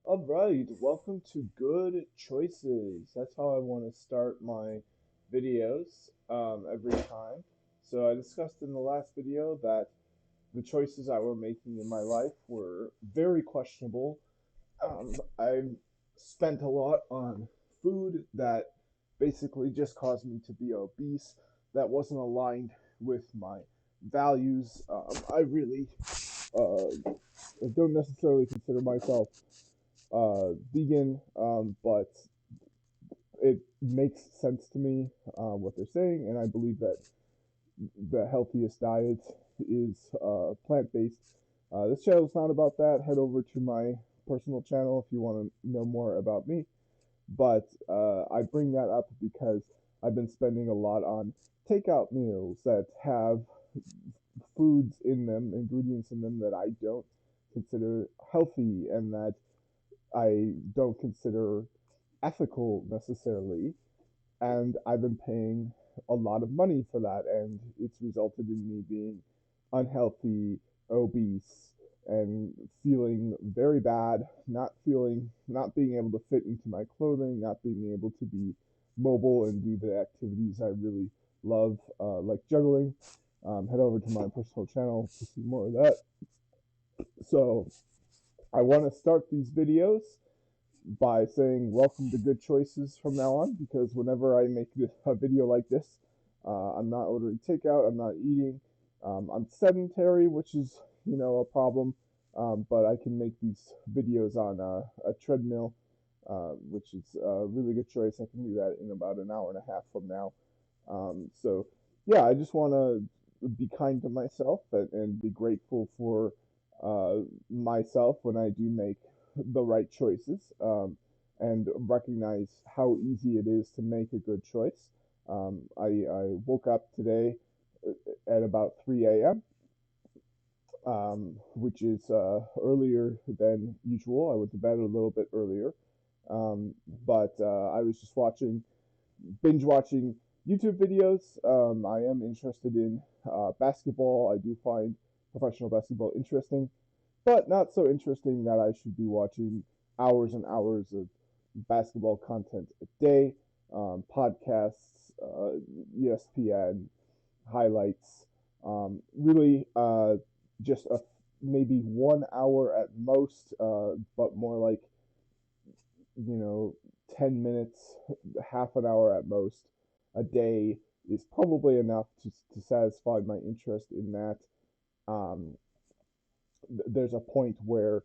All right, welcome to Good Choices. That's how I want to start my videos every time. So I discussed in the last video that the choices I were making in my life were very questionable. I spent a lot on food that basically just caused me to be obese, that wasn't aligned with my values. I really don't necessarily consider myself vegan, but it makes sense to me what they're saying, and I believe that the healthiest diet is plant based. This channel is not about that. Head over to my personal channel if you want to know more about me. But I bring that up because I've been spending a lot on takeout meals that have foods in them, ingredients in them that I don't consider healthy and that I don't consider ethical necessarily, and I've been paying a lot of money for that, and it's resulted in me being unhealthy, obese, and feeling very bad, not being able to fit into my clothing, not being able to be mobile and do the activities I really love, like juggling. Head over to my personal channel to see more of that. So I want to start these videos by saying welcome to Good Choices from now on, because whenever I make a video like this, I'm not ordering takeout, I'm not eating, I'm sedentary, which is, a problem, but I can make these videos on a treadmill, which is a really good choice. I can do that in about an hour and a half from now. So, yeah, I just want to be kind to myself and be grateful for myself when I do make the right choices, and recognize how easy it is to make a good choice. I woke up today at about 3 a.m., which is earlier than usual. I went to bed a little bit earlier, but I was just binge watching YouTube videos. I am interested in basketball. I do find professional basketball interesting, but not so interesting that I should be watching hours and hours of basketball content a day, podcasts, ESPN, highlights. Really, just maybe 1 hour at most, but more like, 10 minutes, half an hour at most a day is probably enough to satisfy my interest in that. Um, there's a point where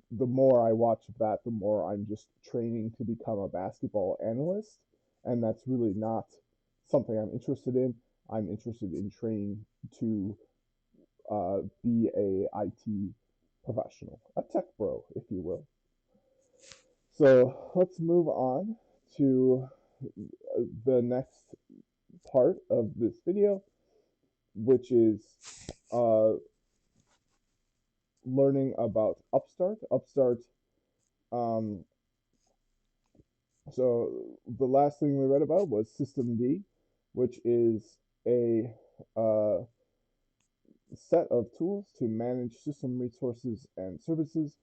the more I watch that, the more I'm just training to become a basketball analyst, and that's really not something I'm interested in. I'm interested in training to be a IT professional, a tech bro, if you will. So let's move on to the next part of this video, which is uh, learning about Upstart. Um, So the last thing we read about was System D, which is a uh, set of tools to manage system resources and services.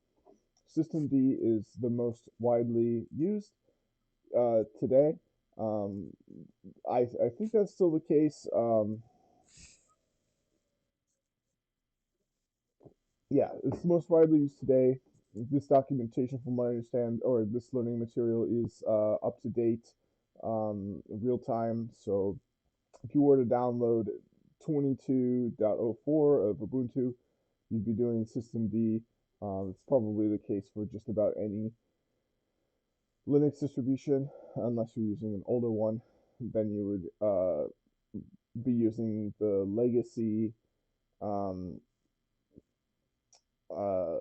System D is the most widely used today. Um, I think that's still the case. Yeah, it's the most widely used today. This documentation, from what I understand, or this learning material is up to date, real time. So if you were to download 22.04 of Ubuntu, you'd be doing System D. It's probably the case for just about any Linux distribution, unless you're using an older one. Then you would be using the um, uh,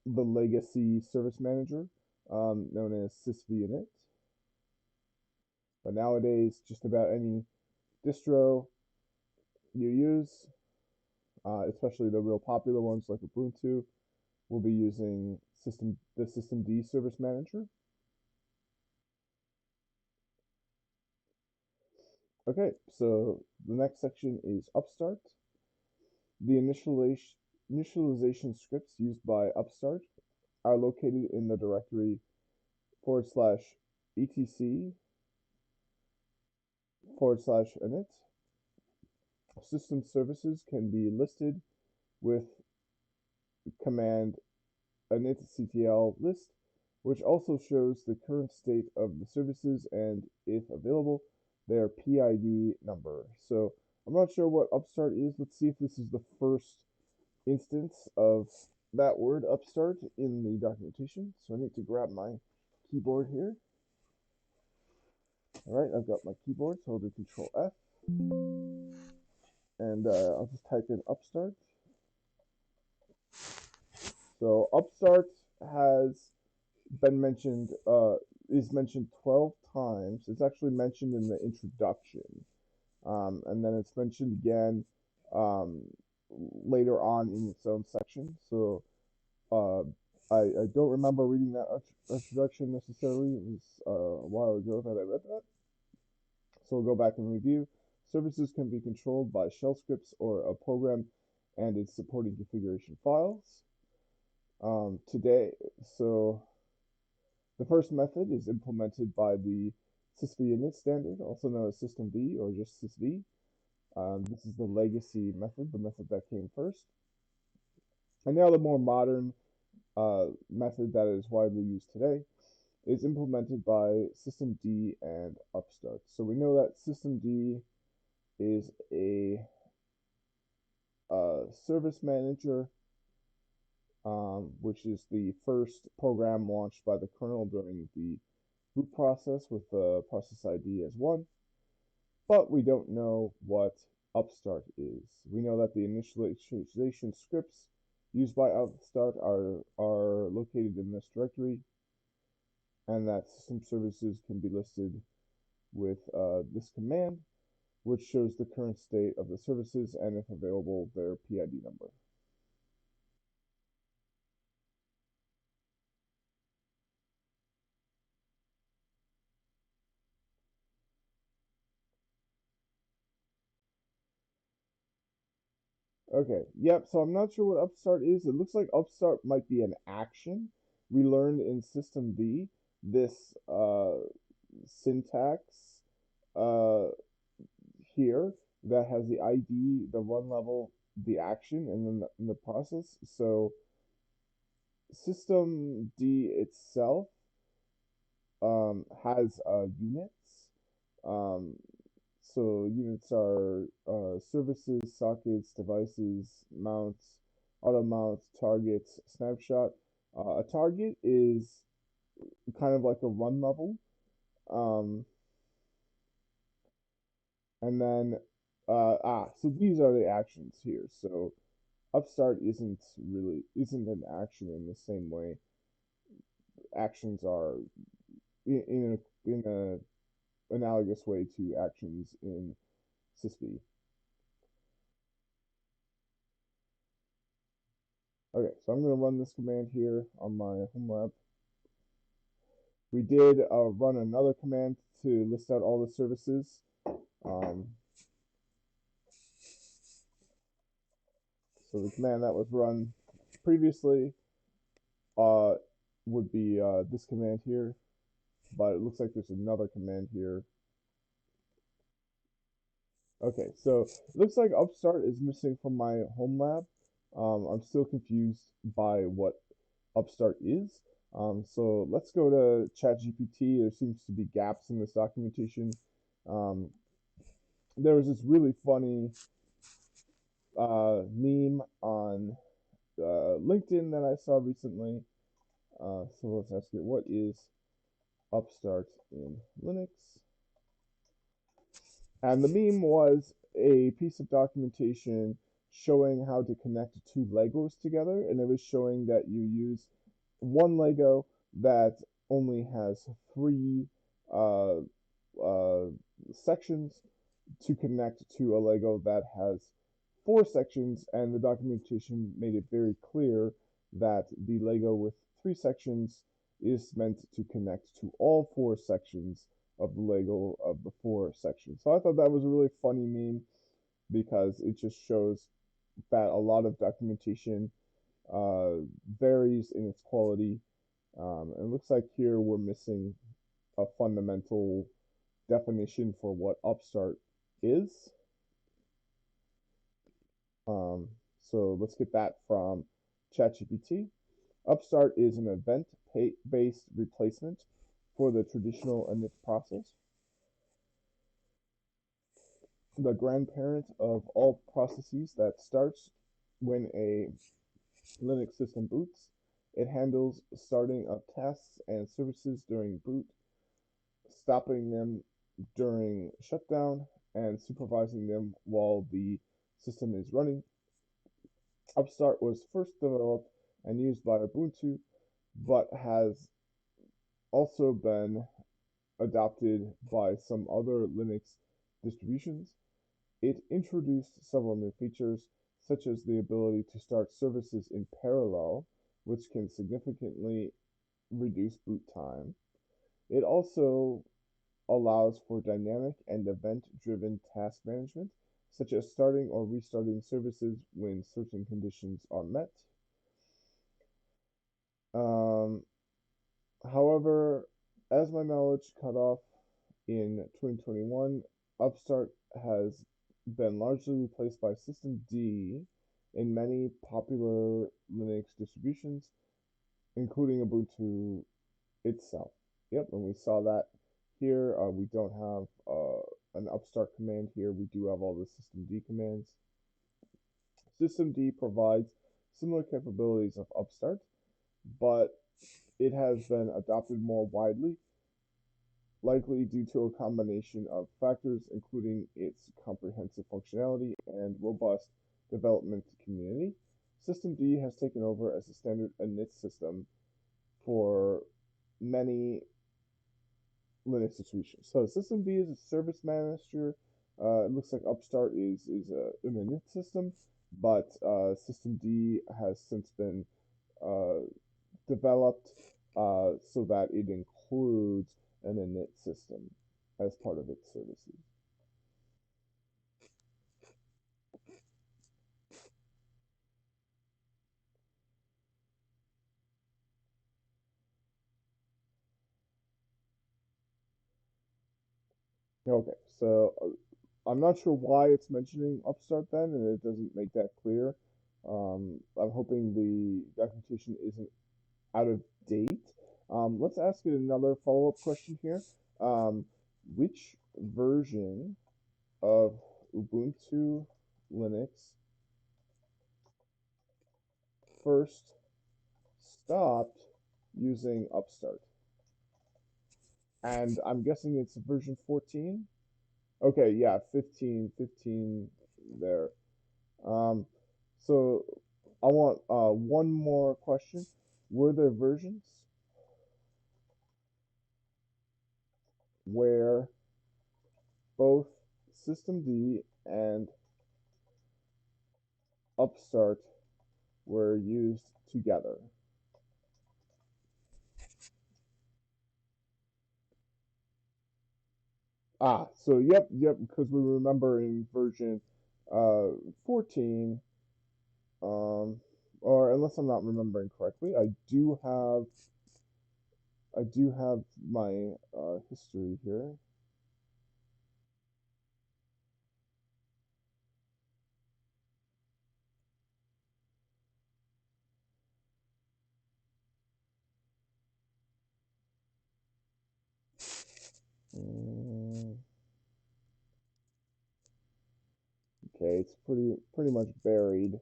legacy service manager, known as sysvinit. But nowadays, just about any distro you use, especially the real popular ones like Ubuntu, we'll be using the systemd service manager. Okay, so the next section is Upstart. The initialization scripts used by Upstart are located in the directory /etc/init. System services can be listed with command initctl list, which also shows the current state of the services and, if available, their PID number. So I'm not sure what upstart is. Let's see if this is the first instance of that word upstart in the documentation. So I need to grab my keyboard here. All right, I've got my keyboard, so I'll do Control F, and I'll just type in upstart. So upstart has been mentioned, is mentioned 12 times. It's actually mentioned in the introduction, and then it's mentioned again um, later on in its own section. So uh, I don't remember reading that introduction necessarily. It was a while ago that I read that. So we'll go back and review. Services can be controlled by shell scripts or a program and its supporting configuration files. Today, so the first method is implemented by the sysv init standard, also known as systemd or just sysv. This is the legacy method, the method that came first. And now the more modern method that is widely used today is implemented by systemd and upstart. So we know that systemd is a service manager, which is the first program launched by the kernel during the boot process with the process ID as 1. But we don't know what upstart is. We know that the initialization scripts used by upstart are located in this directory, and that system services can be listed with this command, which shows the current state of the services and, if available, their PID number. Okay, yep, so I'm not sure what upstart is. It looks like upstart might be an action. We learned in systemd this syntax uh, here that has the ID, the run level, the action, and then the process. So systemd itself has units. Um, so units are services, sockets, devices, mounts, auto mounts, targets, snapshot. A target is kind of like a run level. Um, and then, so these are the actions here. So upstart isn't an action in the same way actions are in a analogous way to actions in sysv. Okay, so I'm going to run this command here on my home lab. We did run another command to list out all the services. So the command that was run previously would be this command here, but it looks like there's another command here. Okay, so it looks like upstart is missing from my home lab. I'm still confused by what upstart is. So let's go to ChatGPT. There seems to be gaps in this documentation. There was this really funny meme on LinkedIn that I saw recently. So let's ask it, what is upstart in Linux? And the meme was a piece of documentation showing how to connect two Legos together, and it was showing that you use one Lego that only has 3 uh, uh, sections to connect to a Lego that has 4 sections, and the documentation made it very clear that the Lego with 3 sections is meant to connect to all 4 sections of the Lego of the 4 sections. So I thought that was a really funny meme because it just shows that a lot of documentation uh, varies in its quality. It looks like here we're missing a fundamental definition for what Upstart is. Um, so let's get that from ChatGPT. Upstart is an event-based replacement for the traditional init process, the grandparent of all processes that starts when a Linux system boots. It handles starting of tasks and services during boot, stopping them during shutdown, and supervising them while the system is running. Upstart was first developed and used by Ubuntu, but has also been adopted by some other Linux distributions. It introduced several new features, such as the ability to start services in parallel, which can significantly reduce boot time. It also allows for dynamic and event-driven task management, such as starting or restarting services when certain conditions are met. Um, However, as my knowledge cut off in 2021, Upstart has been largely replaced by System D in many popular Linux distributions, including Ubuntu itself. Yep, and we saw that here. We don't have an Upstart command here. We do have all the System D commands. System D provides similar capabilities of Upstart, but it has been adopted more widely, likely due to a combination of factors, including its comprehensive functionality and robust development community. System D has taken over as a standard init system for many Linux distributions. So System D is a service manager. It looks like Upstart is an init system, but System D has since been uh, developed so that it includes an init system as part of its services. Okay, so I'm not sure why it's mentioning Upstart then, and it doesn't make that clear. I'm hoping the documentation isn't out of date. Let's ask it another follow-up question here. Um, which version of Ubuntu Linux first stopped using Upstart? And I'm guessing it's version 14. Okay, yeah, 15 there. Um, so I want one more question. Were there versions where both System D and Upstart were used together? Ah, so yep, because we remember in version uh 14, um, or unless I'm not remembering correctly, I do have my history here. Mm, okay, it's pretty much buried.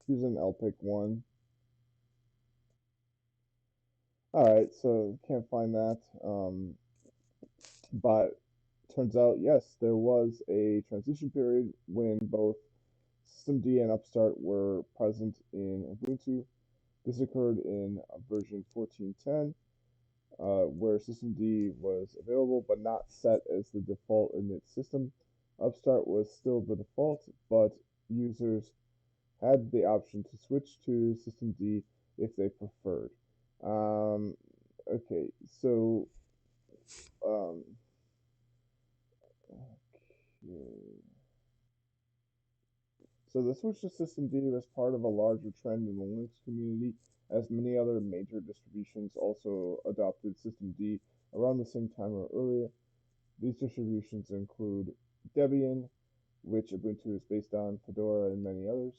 Using LPIC-1. All right, so can't find that. But turns out, yes, there was a transition period when both Systemd and Upstart were present in Ubuntu. This occurred in version 14.10, where Systemd was available but not set as the default init system. Upstart was still the default, but users had the option to switch to Systemd if they preferred. Um, okay, so um, okay. So the switch to systemd was part of a larger trend in the Linux community, as many other major distributions also adopted systemd around the same time or earlier. These distributions include Debian, which Ubuntu is based on, Fedora, and many others.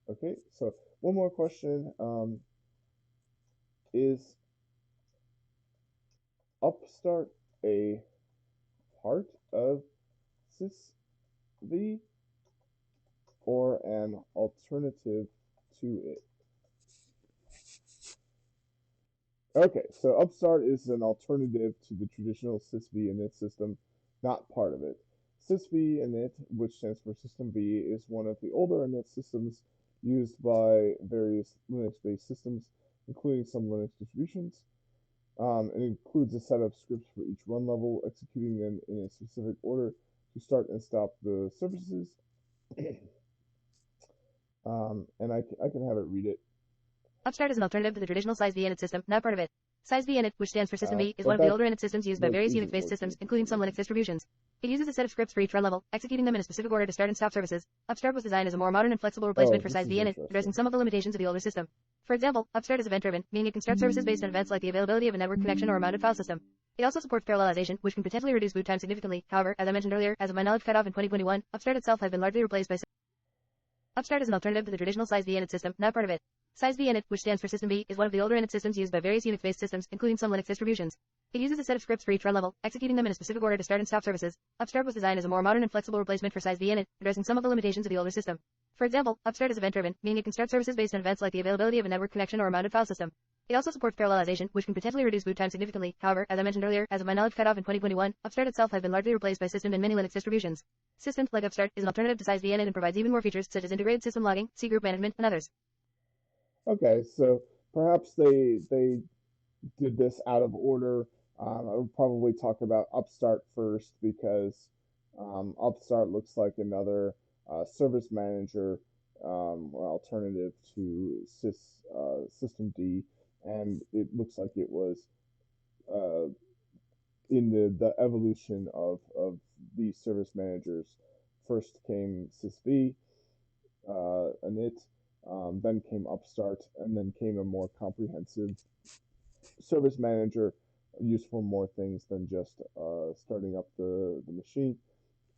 Okay, so one more question. Is Upstart a part of sysv or an alternative to it? Okay, so Upstart is an alternative to the traditional sysv init system, not part of it. Sysv init, which stands for systemd, is one of the older init systems used by various Linux-based systems, including some Linux distributions. It includes a set of scripts for each run level, executing them in a specific order to start and stop the services. And I can have it read it. Upstart is an alternative to the traditional size V init system, not part of it. Size V init, which stands for systemd, is But one of the that older init systems used by like various isn't Unix-based working systems, for including some some Linux reason. distributions. It uses a set of scripts for each run level, executing them in a specific order to start and stop services. Upstart was designed as a more modern and flexible Oh, replacement for this size is V init, addressing interesting. some of the limitations of the older system. For example, Upstart is event-driven, meaning it can start services based on events like the availability of a network connection or a mounted file system. It also supports parallelization, which can potentially reduce boot time significantly. However, as I mentioned earlier, as of my knowledge cutoff in 2021, Upstart itself has been largely replaced by Upstart is an alternative to the traditional size V init system, not part of it. Size V init, which stands for systemd, is one of the older init systems used by various Unix-based systems, including some Linux distributions. It uses a set of scripts for each run level, executing them in a specific order to start and stop services. Upstart was designed as a more modern and flexible replacement for size V init, addressing some of the limitations of the older system. For example, Upstart is event-driven, meaning it can start services based on events like the availability of a network connection or a mounted file system. It also supports parallelization, which can potentially reduce boot time significantly. However, as I mentioned earlier, as of my knowledge cutoff in 2021, Upstart itself has been largely replaced by systemd and many Linux distributions. Systemd, like Upstart, is an alternative to size V init and provides even more features such as integrated system logging, C group management, and others. Okay, so perhaps they did this out of order. I would probably talk about Upstart first because Upstart looks like another service manager alternative to systemd, and it looks like it was uh, in the evolution of these service managers. First came sysv, init, then came Upstart, and then came a more comprehensive service manager used for more things than just starting up the machine,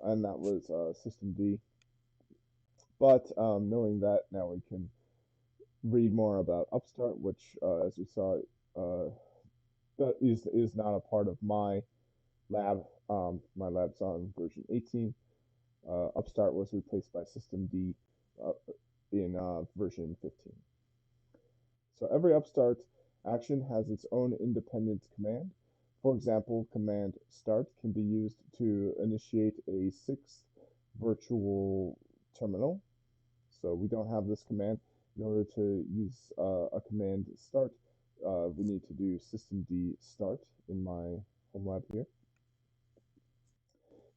and that was systemd. But knowing that, now we can read more about Upstart, which, as we saw, uh, that is not a part of my lab. My lab's on version 18. Upstart was replaced by systemd uh, in version 15. So every Upstart action has its own independent command. For example, command start can be used to initiate a sixth virtual terminal. So we don't have this command. In order to use a command start, we need to do systemd start in my home lab here.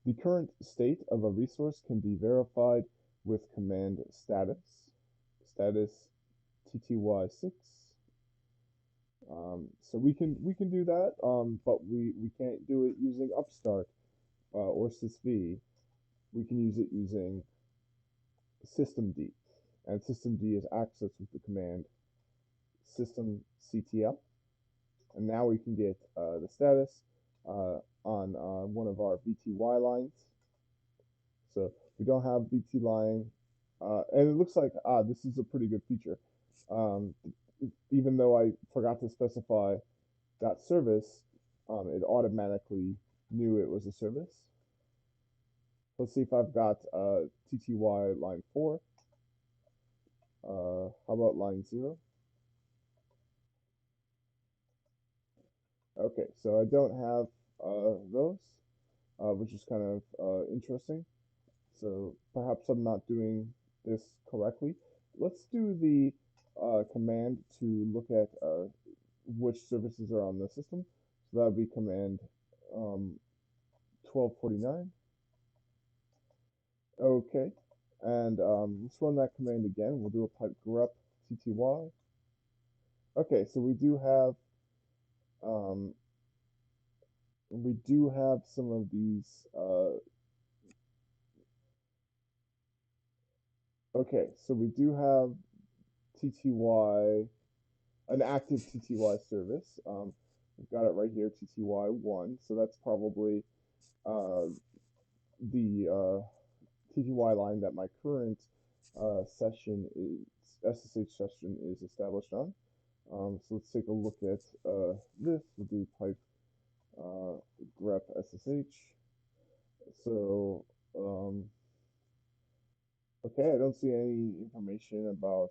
The current state of a resource can be verified with command status tty6. So we can do that, but we can't do it using Upstart or sysv. We can use it using systemd, and systemd is accessed with the command systemctl. And now we can get the status on one of our VTY lines. So we don't have VT line, and it looks like this is a pretty good feature. Um, Even though I forgot to specify that service, it automatically knew it was a service. Let's see if I've got TTY line 4. How about line 0? Okay, so I don't have those, which is kind of interesting. So perhaps I'm not doing this correctly. Let's do the command to look at which services are on the system. So that would be command 1249. Okay, and let's run that command again. We'll do a pipe grep tty. Okay, so um, we do have some of these. Okay, so we do have TTY, an active TTY service. We've got it right here, TTY-1. So that's probably uh, the TTY line that my current session is SSH session is established on. So let's take a look at this. We'll do pipe grep SSH. So okay, I don't see any information about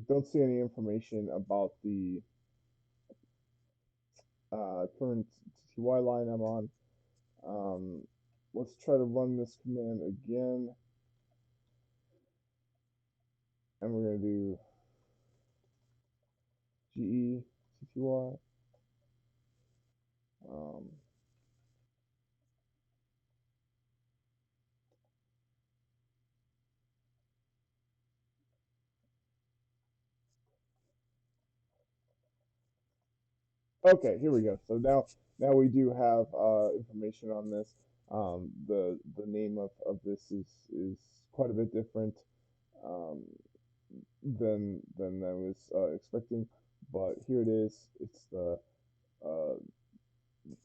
don't see any information about the current TTY line I'm on. Um, let's try to run this command again, and we're going to do GE TTY. Um, okay, here we go. So now we do have information on this. The name of this is quite a bit different um, than I was expecting, but here it is. It's the uh,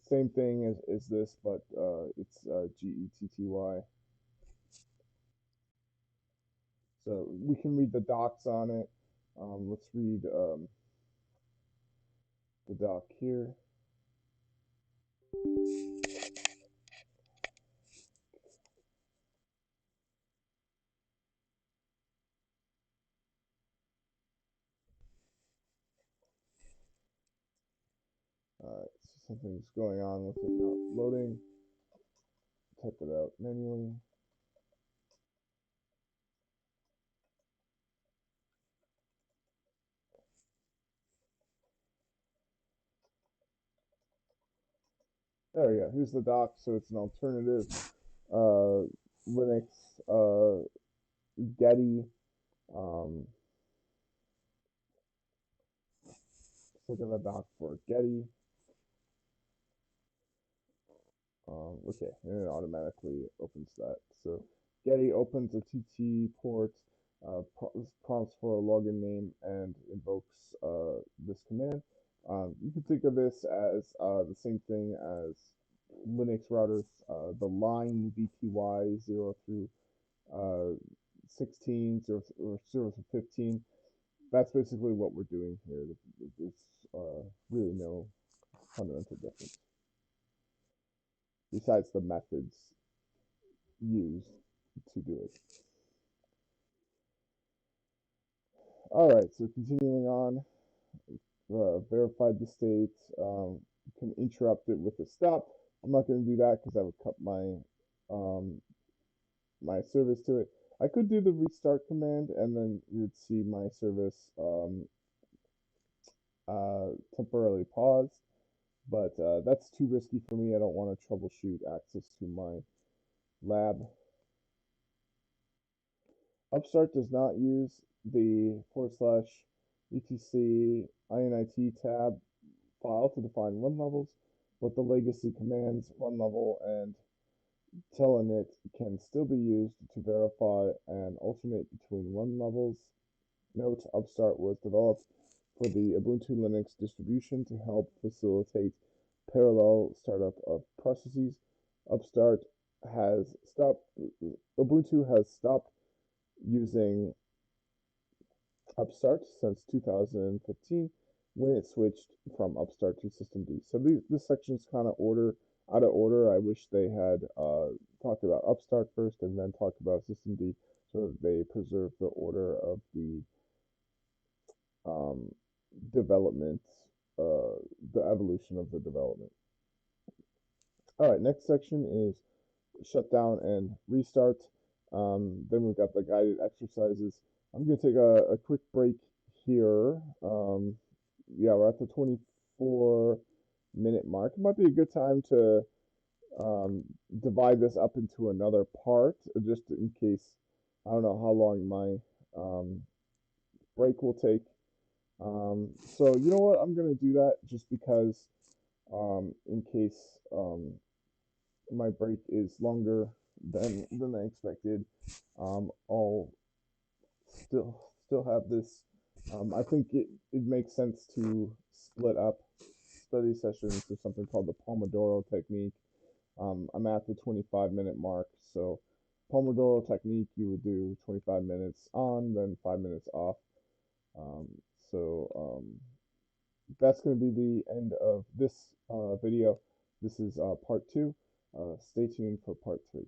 same thing as this, but it's GETTY. So we can read the docs on it. Let's read the doc here. So something's going on with it not loading. Type it out manually. There we go. Here's the doc. So it's an alternative uh, Linux Getty. Um, look at the doc for Getty. Okay, and it automatically opens that. So Getty opens a TT port, prompts for a login name, and invokes this command. You can think of this as the same thing as Linux routers, the line VTY 0 through 16 0 or 0 to 15. That's basically what we're doing here. There's really no fundamental difference besides the methods used to do it. All right, so continuing on, verified the state. You can interrupt it with a stop. I'm not going to do that because I would cut um, my service to it. I could do the restart command, and then you would see my service temporarily paused. But that's too risky for me. I don't want to troubleshoot access to my lab. Upstart does not use the / etc init tab file to define run levels, but the legacy commands run level and telnet can still be used to verify and alternate between run levels. Note, Upstart was developed for the Ubuntu Linux distribution to help facilitate parallel startup of processes. Upstart has stopped, Ubuntu has stopped using Upstart since 2015 when it switched from Upstart to systemd. So this section is kind of out of order. I wish they had talked about Upstart first and then talked about systemd so that they preserve the order of the um, development, the evolution of the development. All right, next section is shut down and restart. Then we've got the guided exercises. I'm going to take a quick break here. Yeah, we're at the 24-minute mark. It might be a good time to divide this up into another part, just in case. I don't know how long my break will take. So you know what? I'm going to do that just because in case my break is longer than I expected. I'll still have this. I think it makes sense to split up study sessions to something called the Pomodoro technique. I'm at the 25-minute mark, so Pomodoro technique, you would do 25 minutes on, then 5 minutes off. Um, so that's going to be the end of this video. This is part two. Stay tuned for part three.